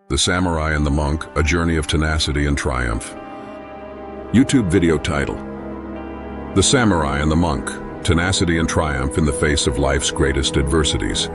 The Samurai and the Monk, A Journey of Tenacity and Triumph. YouTube video title: The Samurai and the Monk, Tenacity and Triumph in the Face of Life's Greatest Adversities.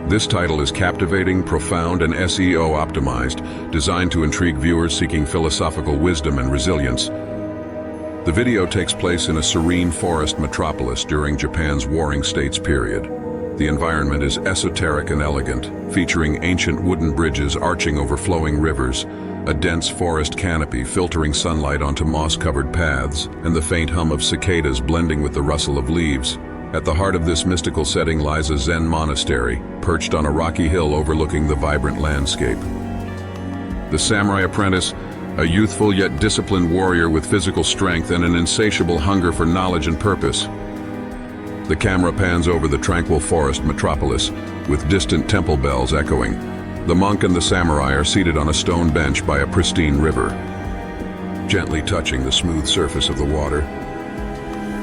This title is captivating, profound, and SEO optimized, designed to intrigue viewers seeking philosophical wisdom and resilience. The video takes place in a serene forest metropolis during Japan's Warring States period. The environment is esoteric and elegant, featuring ancient wooden bridges arching over flowing rivers, a dense forest canopy filtering sunlight onto moss-covered paths, and the faint hum of cicadas blending with the rustle of leaves. At the heart of this mystical setting lies a Zen monastery, perched on a rocky hill overlooking the vibrant landscape. The samurai apprentice, a youthful yet disciplined warrior with physical strength and an insatiable hunger for knowledge and purpose. The camera pans over the tranquil forest metropolis, with distant temple bells echoing. The monk and the samurai are seated on a stone bench by a pristine river, gently touching the smooth surface of the water.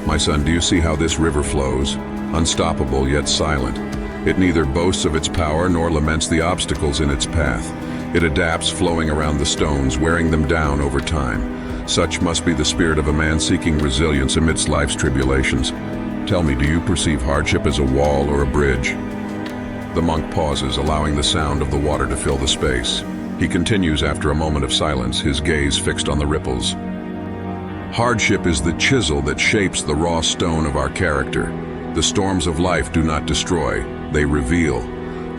My son, do you see how this river flows? Unstoppable yet silent. It neither boasts of its power nor laments the obstacles in its path. It adapts, flowing around the stones, wearing them down over time. Such must be the spirit of a man seeking resilience amidst life's tribulations. Tell me, do you perceive hardship as a wall or a bridge? The monk pauses, allowing the sound of the water to fill the space. He continues after a moment of silence, his gaze fixed on the ripples. Hardship is the chisel that shapes the raw stone of our character. The storms of life do not destroy, they reveal.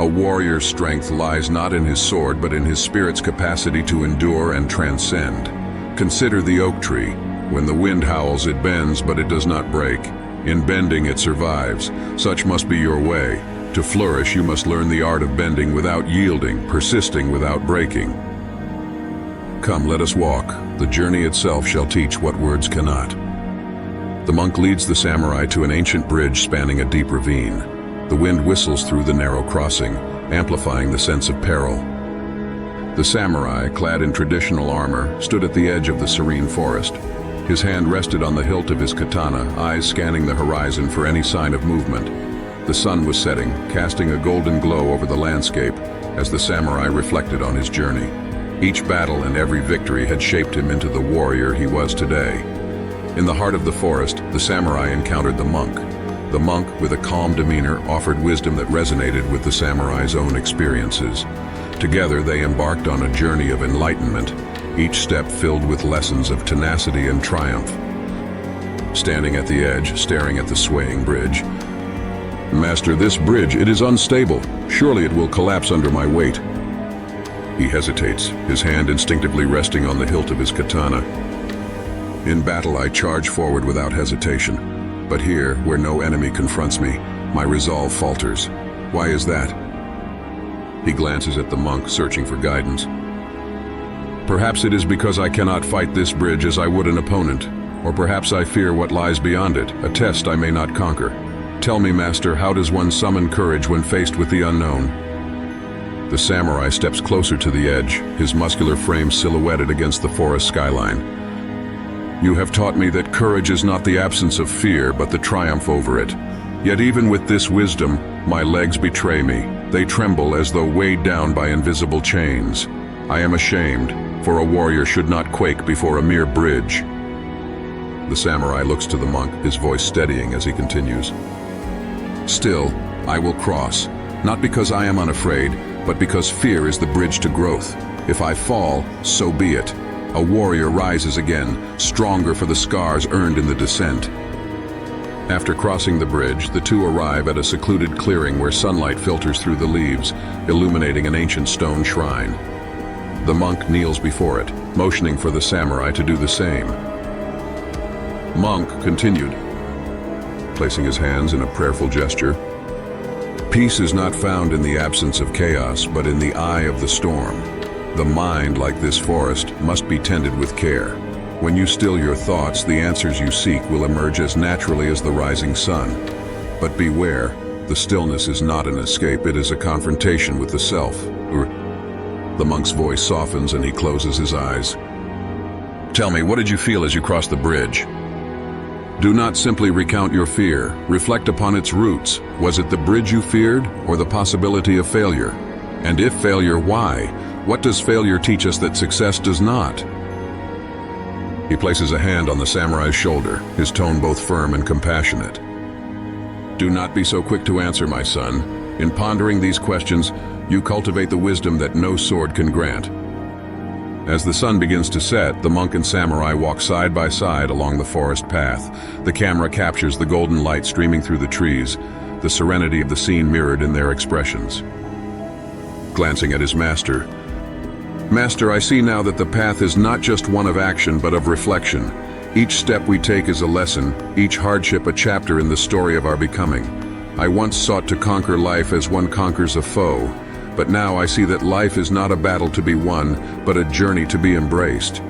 A warrior's strength lies not in his sword, but in his spirit's capacity to endure and transcend. Consider the oak tree. When the wind howls, it bends, but it does not break. In bending, it survives. Such must be your way. To flourish, you must learn the art of bending without yielding, persisting without breaking. Come, let us walk. The journey itself shall teach what words cannot. The monk leads the samurai to an ancient bridge spanning a deep ravine. The wind whistles through the narrow crossing, amplifying the sense of peril. The samurai, clad in traditional armor, stood at the edge of the serene forest. His hand rested on the hilt of his katana, eyes scanning the horizon for any sign of movement. The sun was setting, casting a golden glow over the landscape as the samurai reflected on his journey. Each battle and every victory had shaped him into the warrior he was today. In the heart of the forest, the samurai encountered the monk. The monk, with a calm demeanor, offered wisdom that resonated with the samurai's own experiences. Together, they embarked on a journey of enlightenment, each step filled with lessons of tenacity and triumph. Standing at the edge, staring at the swaying bridge. "Master, this bridge, it is unstable. Surely it will collapse under my weight." He hesitates, his hand instinctively resting on the hilt of his katana. "In battle, I charge forward without hesitation. But here, where no enemy confronts me, my resolve falters. Why is that?" He glances at the monk, searching for guidance. "Perhaps it is because I cannot fight this bridge as I would an opponent, or perhaps I fear what lies beyond it, a test I may not conquer. Tell me, master, how does one summon courage when faced with the unknown?" The samurai steps closer to the edge, his muscular frame silhouetted against the forest skyline. "You have taught me that courage is not the absence of fear, but the triumph over it. Yet even with this wisdom, my legs betray me. They tremble as though weighed down by invisible chains. I am ashamed, for a warrior should not quake before a mere bridge." The samurai looks to the monk, his voice steadying as he continues. "Still, I will cross, not because I am unafraid, but because fear is the bridge to growth. If I fall, so be it. A warrior rises again, stronger for the scars earned in the descent." After crossing the bridge, the two arrive at a secluded clearing where sunlight filters through the leaves, illuminating an ancient stone shrine. The monk kneels before it, motioning for the samurai to do the same. "Monk," continued, placing his hands in a prayerful gesture, "peace is not found in the absence of chaos, but in the eye of the storm. The mind, like this forest, must be tended with care. When you still your thoughts, the answers you seek will emerge as naturally as the rising sun. But beware, the stillness is not an escape, it is a confrontation with the self." The monk's voice softens and he closes his eyes. "Tell me, what did you feel as you crossed the bridge?" "Do not simply recount your fear. Reflect upon its roots. Was it the bridge you feared, or the possibility of failure? And if failure, why? What does failure teach us that success does not? He places a hand on the samurai's shoulder, his tone both firm and compassionate. Do not be so quick to answer, my son. In pondering these questions, you cultivate the wisdom that no sword can grant. As the sun begins to set, the monk and samurai walk side by side along the forest path. The camera captures the golden light streaming through the trees, the serenity of the scene mirrored in their expressions. Glancing at his master, "Master, I see now that the path is not just one of action but of reflection. Each step we take is a lesson, each hardship a chapter in the story of our becoming. I once sought to conquer life as one conquers a foe, but now I see that life is not a battle to be won, but a journey to be embraced.